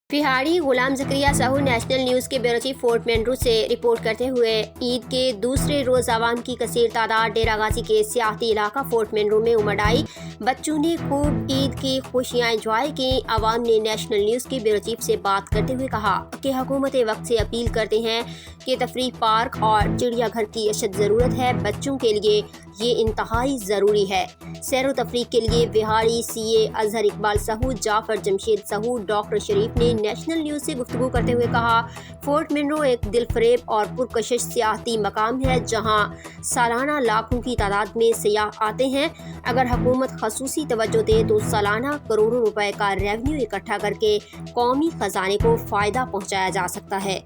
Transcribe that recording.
बिहारी गुलाम Zakaria Sahu national news के bureau chief fort main road से report करते हुए ईद के दूसरे रोज़ आवाम की कसीर तादाद डेरा गाजी के सियाहती इलाका फोर्ट मेन रोड में उमड़ आई। बच्चों ने खूब ईद की खुशियाँ इंजॉय की। आवाम ने नेशनल न्यूज़ के ब्यूरो चीफ से बात करते हुए कहा कि हुकूमत वक्त से अपील करते हैं कि तफरीह पार्क और चिड़ियाघर की अशद ज़रूरत है। बच्चों के लिए ये इंतहाई ज़रूरी है। सैर व तफरीह के लिए बिहारी CA अजहर इकबाल साहू, जाफर जमशेद साहू, डॉक्टर शरीफ ने नेशनल न्यूज़ से गुफ्तगू करते हुए कहा, फोर्ट मेन रोड एक दिलफरेब और पुरकशिश सियाहती मकाम है जहां सालाना लाखों की तादाद में सयाह आते हैं। अगर हुकूमत खसूसी तवज्जो दे तो सालाना करोड़ों रुपए का रेवेन्यू इकट्ठा करके कौमी खजाने को फ़ायदा पहुंचाया जा सकता है।